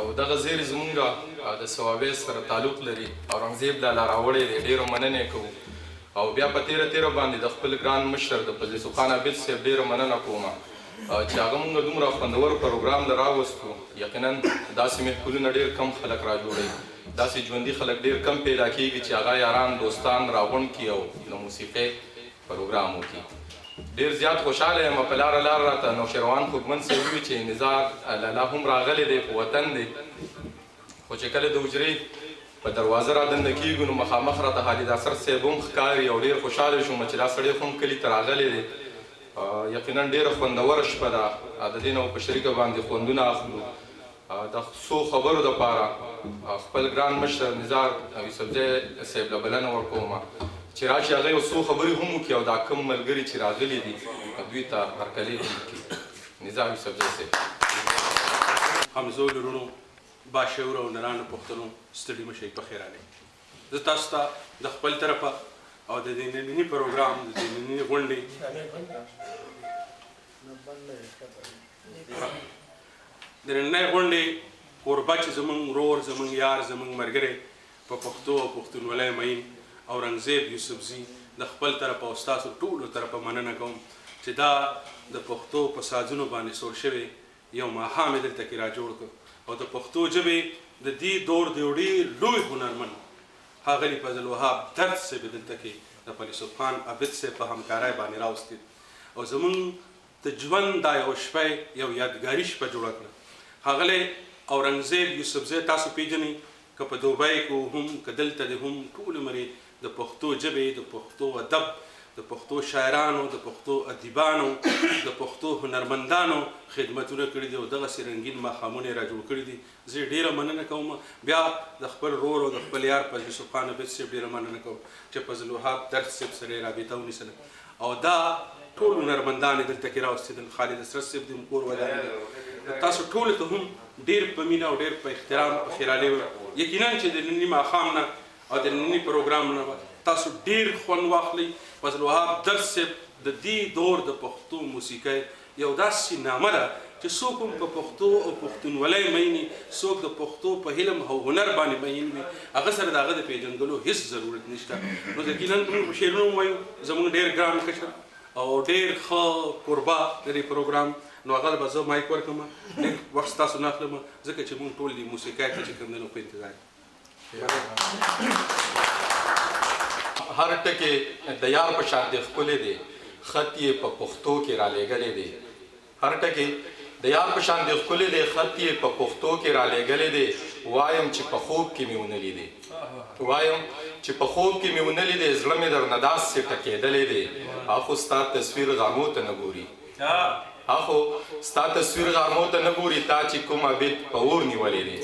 او دغه زیری زمونږ د ثوابې سره تعلق لري اورنګزیب لالا راوړی دی. ډېره مننه کوو او بیا په تیره باندې د خپل ګران مشر د فضل یوسف خان عابد صاحب ډېره مننه کوم چې هغه مونږ دومره خوندور پروګرام له راوستو. یقینا داسې محفلونه ډېر کم خلک را جوړوي، داسې ژوندي خلک ډېر کم پیدا کېږي چې هغه یاران دوستان راغونډ کړي او د موسیقۍ پروګرام وکړي. ډېر زیات خوشحاله یم. په لاره راته نوشیروان خوږمن صاحب وویل چې نزار لالا هم راغلی دی، په وطن دی، خو چې کله د حجرې په دروازه را دننه کېږو نو مخامخ راته خالد اثر صاحب هم ښکاري او ډېر خوشحاله شوم چې دا سړی خو هم کلي ته راغلی دی. یقینا ډېره خوندوره شپه ده. د دې نه په شریکه باندې خوندونه اخلو. د څو خبرو دپاره خپل ګران مشر نزار یوسفزی صاحب له بلنه ورکوم چې راشي هغه یو څو خبرې هم وکړي او دا کم ملګري چې راغلي دي دوی ته هرکلی هم وکړي. نزار یوسفزی صاحب. همزو لرونو باشعوره او نرانو پښتنو ستړي مه شئ، پخیر راغلئ. زه تاسو ته د خپل طرفه او د دې ننني پروګرام د دې ننني غونډې د نننۍ غونډې کوربه چې زموږ ورور، زموږ یار، زموږ ملګری په پښتو او پښتونولۍ مین اورنګزیب یوسفزي د خپل طرفه او ستاسو ټولو طرفه مننه کوم چې دا د پښتو په سازونو باندې سور شوی یو ماښام یې دلته کې را جوړ کړ او د پښتو ژبې د دې دور د یو ډېر لوی هنرمند ښاغلي فضل وهاب درد صاحب دلته کې د فضل یوسف خان عابد صاحب په همکارۍ باندې راوستي او زموږ د ژوند دا یو شپه یو یادګاري شپه جوړه کړه. ښاغلی اورنګزیب یوسفزی تاسو پیژنئ، که په دوبۍ کې هم که دلته دی هم ټول عمر د پښتو ژبې، د پښتو ادب، د پښتو شاعرانو، د پښتو ادیبانو، د پښتو هنرمندانو خدمتونه کړي دي او دغسې رنګین ماښامونه یې را جوړ کړي دي. زه یې ډېره مننه کوم. بیا د خپل ورور او د خپل یار فضل یوسف خان عابد صاحب ډېره مننه کوم چې فضل وهاب درد صاحب سره یې رابطه ونیسله او دا ټول هنرمندان یې دلته کې راوستېدل. خالد اسرت صاحب د کور ودانې دی. تاسو ټولو ته هم ډېر په مینه او ډېر په احترام په خیرالۍ یقینا چې د ننني ماښام نه او د ننني پروګرام نه تاسو ډېر خوند واخلئ. فضل وهاب درد صاحب د دې دور د پښتو موسیقۍ یو داسې نامه ده چې څوک هم په پښتو او پښتونولۍ مین وي، څوک د پښتو په علم او هنر باندې مین وي، هغه سره د هغه د پېژندلو هېڅ ضرورت نشته. نو یقینا موږ په شعرونو وایو زموږ ډېر ګران کشر او ډېر ښه کوربه د دې پروګرام نو هغه به زه مایک ورکړم، لږ وخت ستاسو نه اخلم ځکه چې موږ ټول د موسیقۍ ته چې کوم دی نو په انتظار هر ټکی د یار په شان دی ښکلی دی، خط یې په پښتو کې رالیږلی دی. هر ټکی د یار په شان دی ښکلی دی، خط یې په پښتو کې رالیږلی دی. وایم چې په خوب کې مې ونه لیدې، وایم چې په خوب کې مې ونه لیدې، زړه مې درنه داسې ټکېدلی دی. اخو ستا تصویر غامو ته نه ګوري، اخو ستا تصویر غامو ته نه ګوري، تا چې کوم عابد په اور نیولی دی.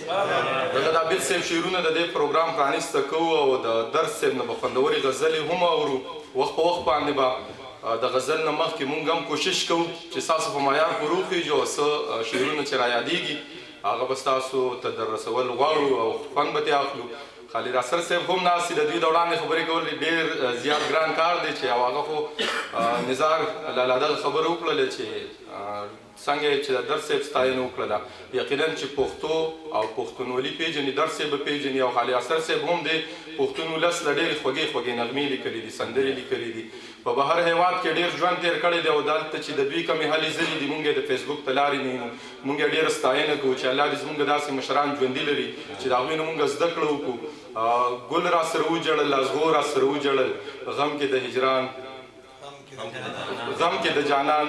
دغه د عابد صاحب شعرونه د دې پروګرام پرانیسته کوو او د درد صاحب نه به خوندورې غزلې هم اورو. وخت په وخت باندې به د غزل نه مخکې مونږ هم کوشش کوو چې ستاسو په معیار پورې وخېږو او څه شعرونه چې را یادېږي هغه به ستاسو ته در رسول غواړو او خوند به ترې اخلو. خالد اثر صاحب هم ناست د دوی د وړاندې خبرې کول ډېر زیات ګران کار دی چې او هغه خو نزار لالا دغه خبره وکړله چې څنګه چې د درد صاحب ستاینه وکړله. یقینا چې پښتو او پښتونولي پیژني، درد صاحب به پیژني او خالد اثر صاحب هم د پښتون ولس له ډېرې خوږې خوږې نغمې لیکلي دي، سندرې لیکلي دي. په بهر هېواد کې ډېر ژوند تېر کړی دی او دلته چې د دوی کمې هلې ځلې دي مونږ یې د فیسبوک ته لارې نه یو، مونږ یې ډېره ستاینه کوو چې الله دې زموږ داسې مشران ژوندي لري چې د هغوی نه مونږ زده کړه وکړو. ګل را سره وجړل، ازغو را سره وجړل، غم کې د هجران، غم کې د جانان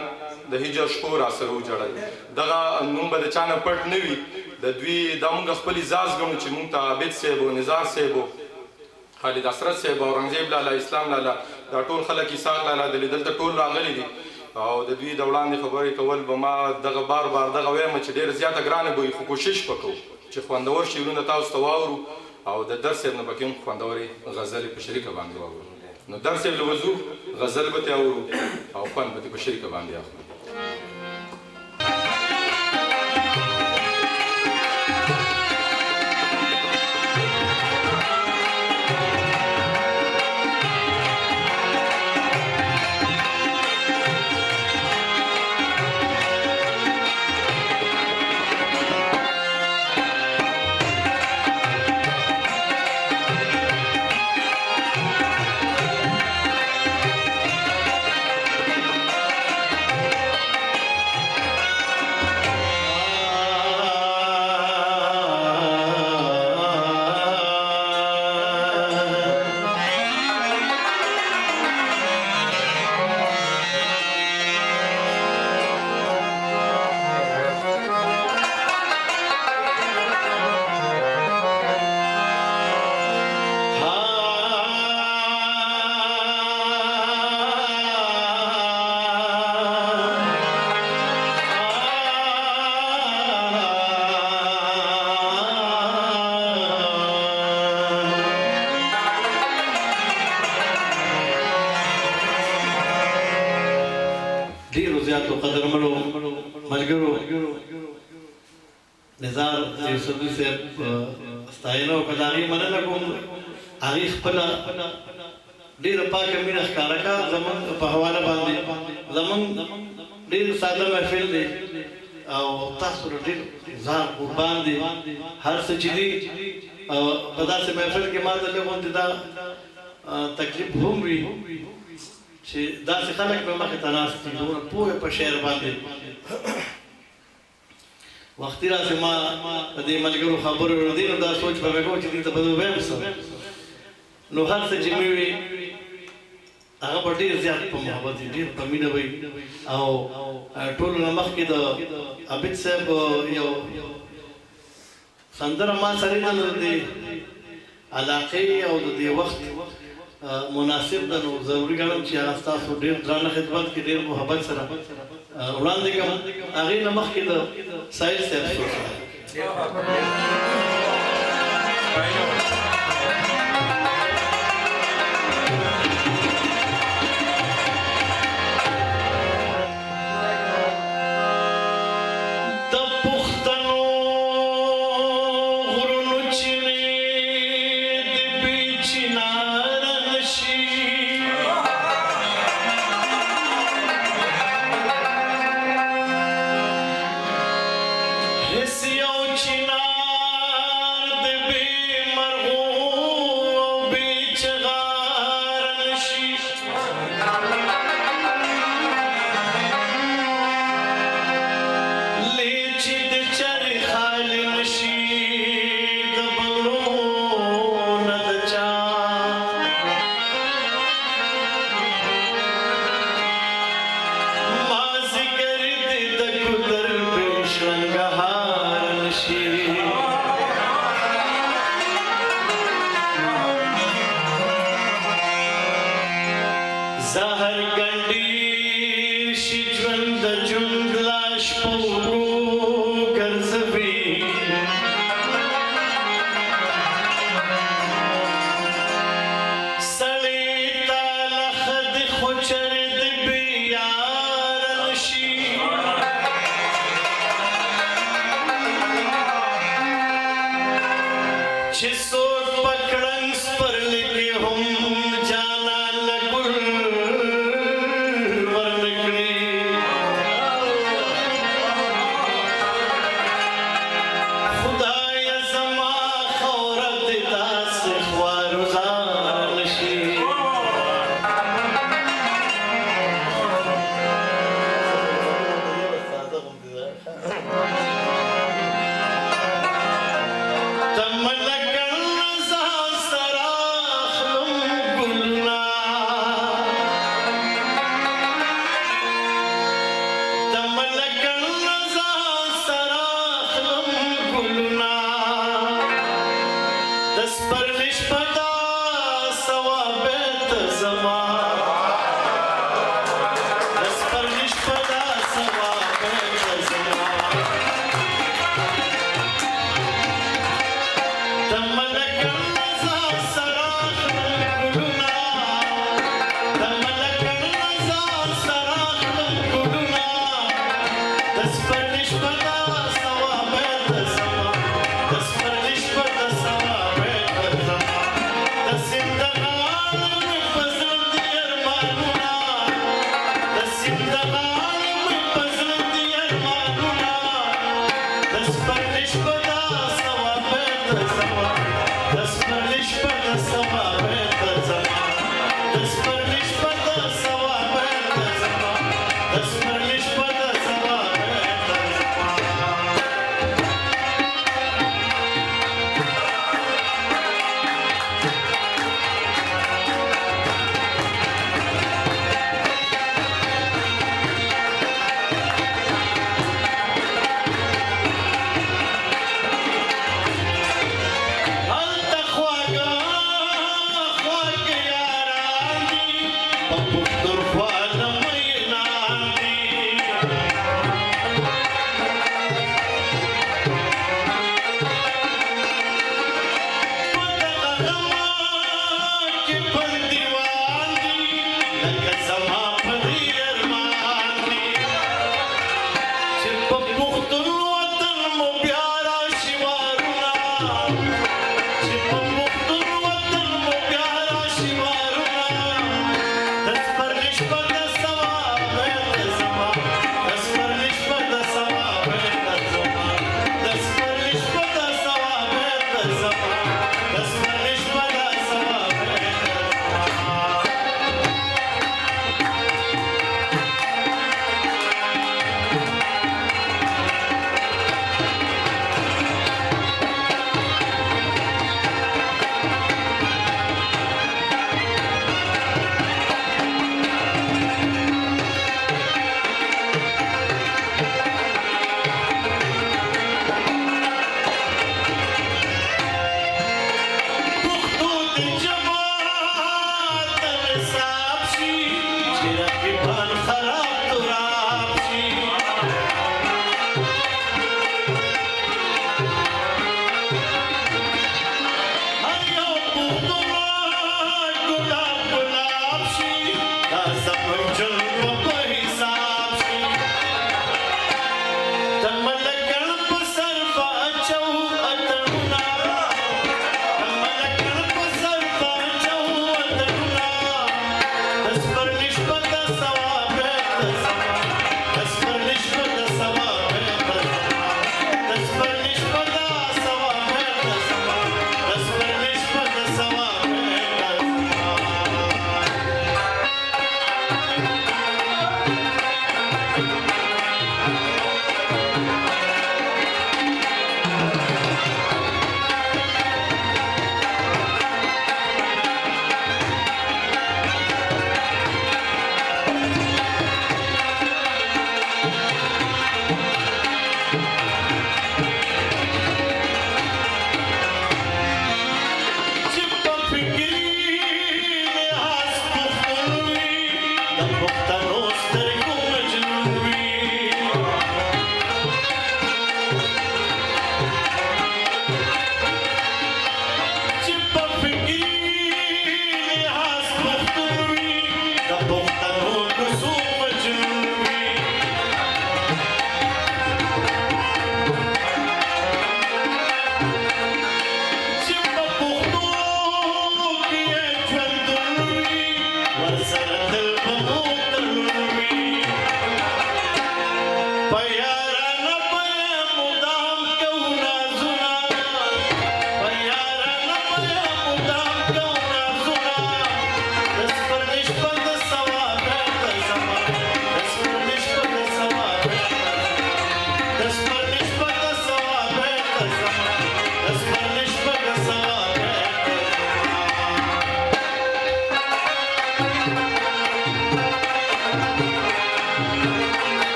د هجر شپو را سره وجړل. دغه نوم به د چا نه پټ نه وي. د دوی دا مونږ خپل اعزاز ګڼو چې مونږ ته عابد صاحب او نزار صاحب او خالد اسرت صاحب او اورنګزیب لالا، اسلام لالا، دا ټول خلک اسحاق لالا دلته ټول راغلي دي او د دوی د وړاندې خبرې کول به ما دغه بار بار دغه وایم چې ډېره زیاته ګرانه به وي، خو کوشش به کوو چې خوندور شعرونه تاسو ته واورو او د درد صاحب نه پکې هم خوندورې غزلې په شریکه باندې واورو. نو درد صاحب له وضو غزل به ترې اورو او خوند به ترې په شریکه باندې اخلو. زیاتو قدرمنو ملګرو نزار یوسفزي صاحب ستاینه وکړه د هغې مننه کوم هغې خپله ډېره پاکه مینه ښکاره کړه زموږ په حواله باندې زموږ ډېر ساده محفل دی او تاسو ډېر ځان قربان دي هر څه چې دي په داسې محفل کې ما ته لږ غوندې دا تکلیف هم وي چې داسې خلک به مخې ته ناست دي دومره پوهې په شعر باندې وختي راسې ما په دې ملګرو خبرو ردي نو دا سوچ به مې کوم چې دې ته به زه ووایم څه نو هر څه چې مې وي هغه به ډېر زیات په محبت وي ډېر په مینه وي او ټولو نه مخکې د عابد صاحب یو سندره ما سره د دې علاقې او د دې وخت مناسب ده نو ضروري ګڼم چې هغه ستاسو ډېر درانه خدمت کې ډېر محبت سره وړاندې کړم هغې نه مخکې د سایل صاحب سوچ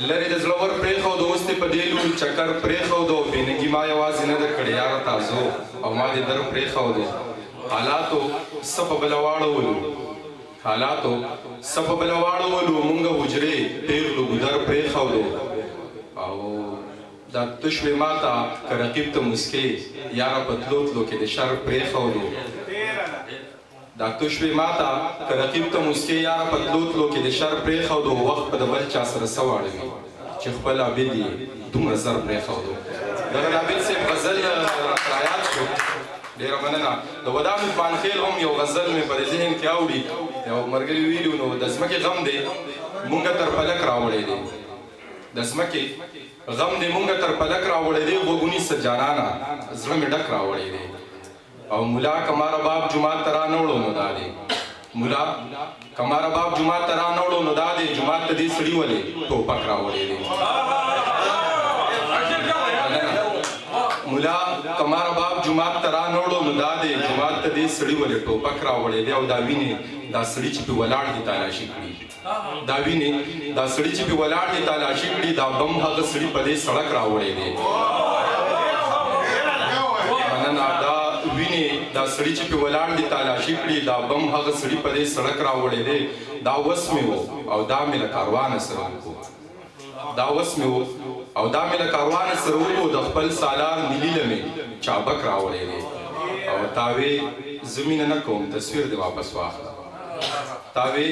لري د زړور پرېښود اوس دې په دې لور چکر پرېښود او بېنګي ما یوازې نه در کړی یاره تاسو او ما دې در پرېښودې حالاتو څه په بله واړولو مونږ حجرې پېغلو ګودر پرېښودو او دا ته شوې ما ته که رقیب ته مسکې یاره په تلو تلو کې د شر پرېښودو دا تو شوې ماته که رقیب ته موسکې یاره په تلو تلو کې د شر پرېښودو وخت په د بل چا سره څه واړوي چې خپل عابد یې دومره زر پرېښودو دغه عابد صاحب غزل راته یاد شو ډېره مننه د ودانو پانخیل هم یو غزل مې په ذهن کې اوري یو ملګري ویلي نو د ځمکې غم دی مونږ تر فلک راوړی دی د ځمکې غم دی مونږ تر فلک راوړی دی غوږونی سجانانه زړه مې ډک راوړی دی او ملا کماره باب جماعت ته رانوړو نو دا دی ملا کماره باب جماعت ته رانوړو نو دا دی جماعت ته دې سړي ولې ټوپک راوړی دی ملا کماره باب جماعت ته رانوړو نو دا دی جماعت ته دې سړي ولې ټوپک راوړی دی او دا وینې دا سړي چې پې ولاړ دي تالاشي کړي دا وینې دا سړي چې پې ولاړ دي تالاشي کړي دا بم هغه سړي په دې سړک راوړی دی مننه دا وینې دا سړي چې پې ولاړ دي تالاشي کړي دا بم هغه سړي په دې سړک راوړی دی دا وس مې و او دا مې له کاروانه سره وکړو دا وس مې و او دا مې له کاروانه سره وکړو د خپل سالار نیلیله مې چابک راوړی دی او تاوې زه مینه نه کوم تصویر دې واپس واخله تاوې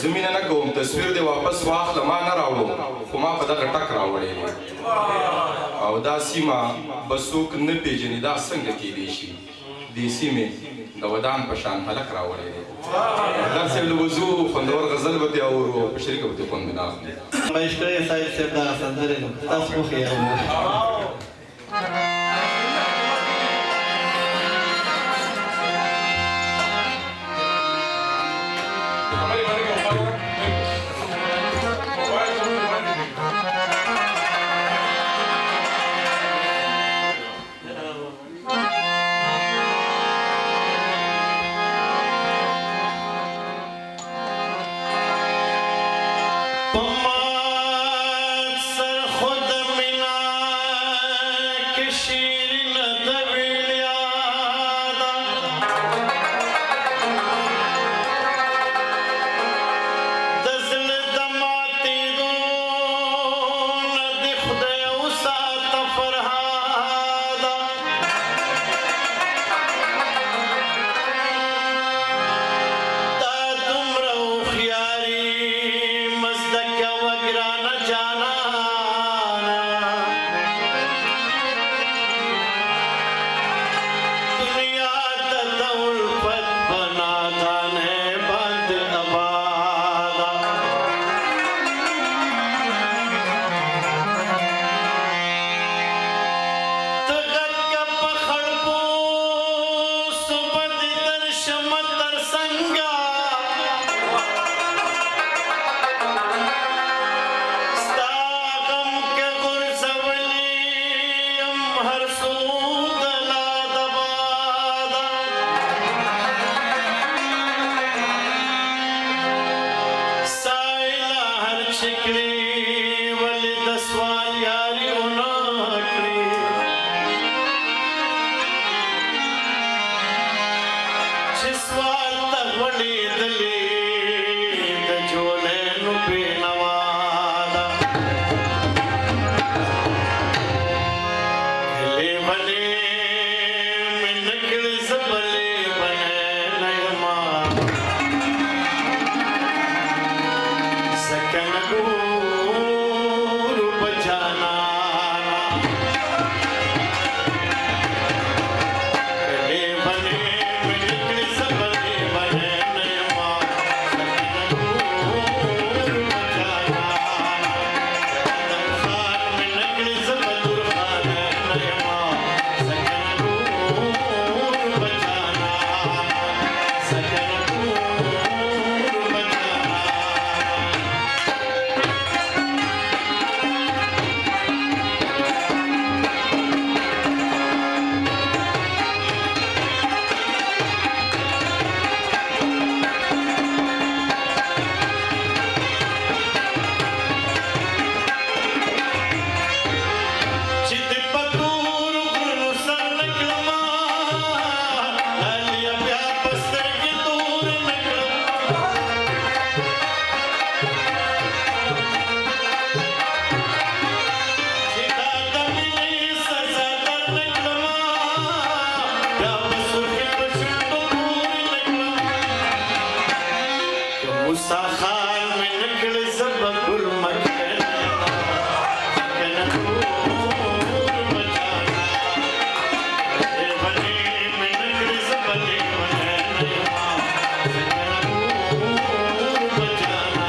زه مینه نه کوم تصویر دې واپس واخله ما نه راوړو خو ما په دغه ټک راوړی دی او دا سیمه به څوک نه پېژني دا څنګه کیدی شي دې سیمې د ودان په شان هلک راوړی دی ډاکټر صاحب له وضو خوندور غزل به دې اورو او په شریکه به دې خوندونه اخلو مایشکری صاحب صاحب دغه سندرې نو تاسو خوښې اورئ مستخان من كل سبب كل مكان كان نور بجانا بني من كل سبب كان نور بجانا نور بجانا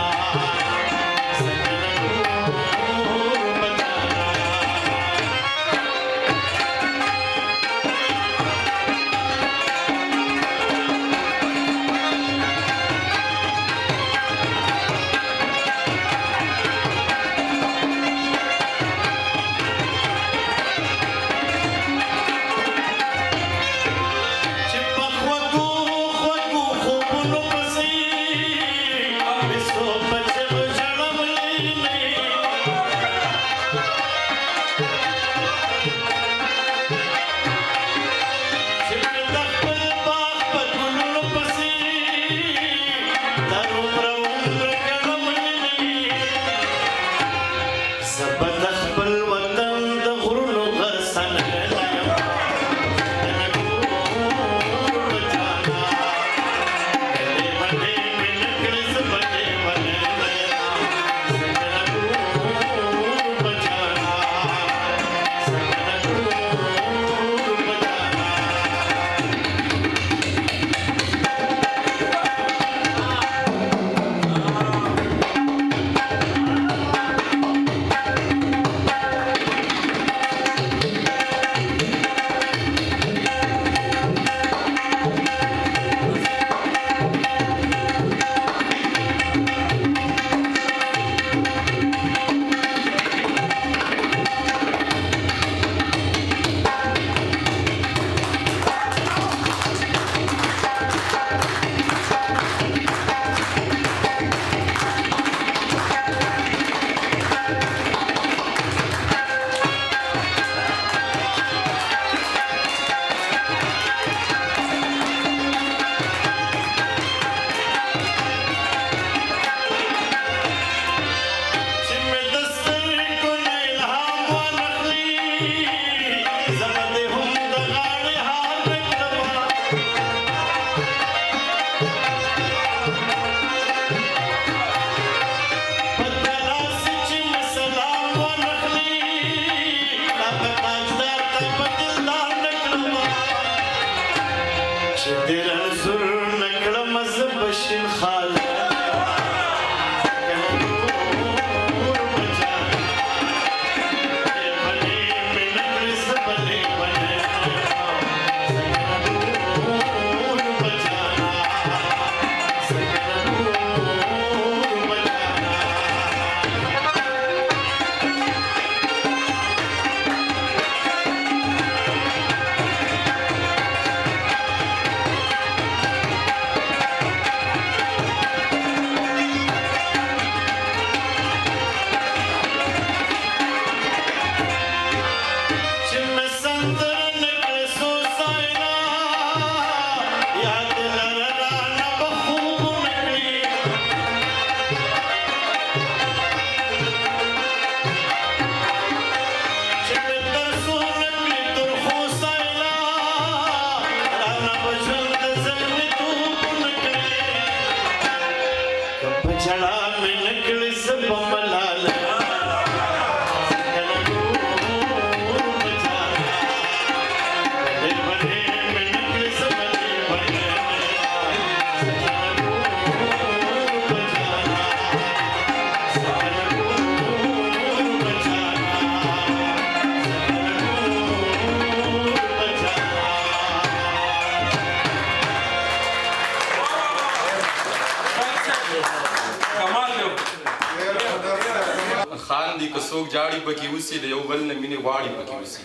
خان دي که څوک جاړي پکې اوسي د یو بل نه مینې غواړي پکې اوسي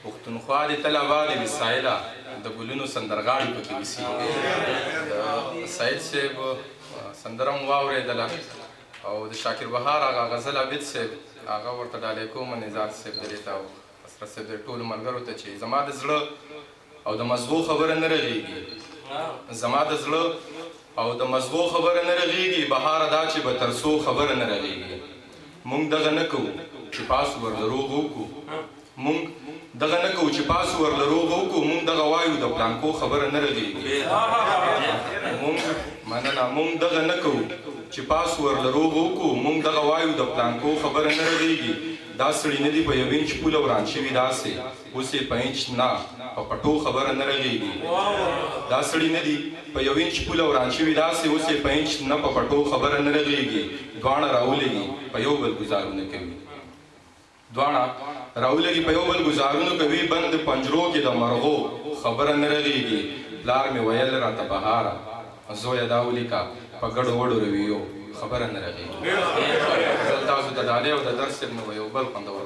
پښتونخوا دې تل اباد وي سایله د ګلونو سندرغاړي پکې اوسي د سید صاحب سندره مو واورېدله او د شاکر بهار هغه غزل عابد صاحب هغه ورته ډالۍ کوم نزار صاحب درې ته او حسرت صاحب د ټولو ملګرو ته چې زما د زړه او د مزغو خبره نه رغېږي زما د زړه او د مزغو خبره نه رغېږي بهاره دا چې به تر څو خبره نه رغېږي مونږ دغه نه کوو چې پاس ورله روغ وکړو مونږ دغه نه کوو چې پاس ورله روغ وکړو مونږ دغه وایو د پلانکو خبره نه رغېږي مونږ مننه مونږ دغه نه کوو چې پاس ورله روغ وکړو مونږ دغه وایو د پلانکو خبره نه رغېږي دا سړي نه دي په یو انچ پوله وران شوي داسې اوس یې په انچ نه په پټو خبره نه رغېږي دا سړي نه دي په یو انچ پوله وران شوي داسې اوس یې په انچ نه په پټو خبره نه رغېږي دواړه راولېږي په یو بل ګزارونه کوي دواړه راولېږي په یو بل ګزارونه کوي بند پنجرو کې د مرغو خبره نه رغېږي پلار مې ویل راته بهاره زویه دا ولیکه په ګډو وډو رویو خبره نه رغېږي زه تاسو ته ډالۍ او د درس صرف مې یو بل خوندور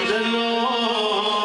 جنو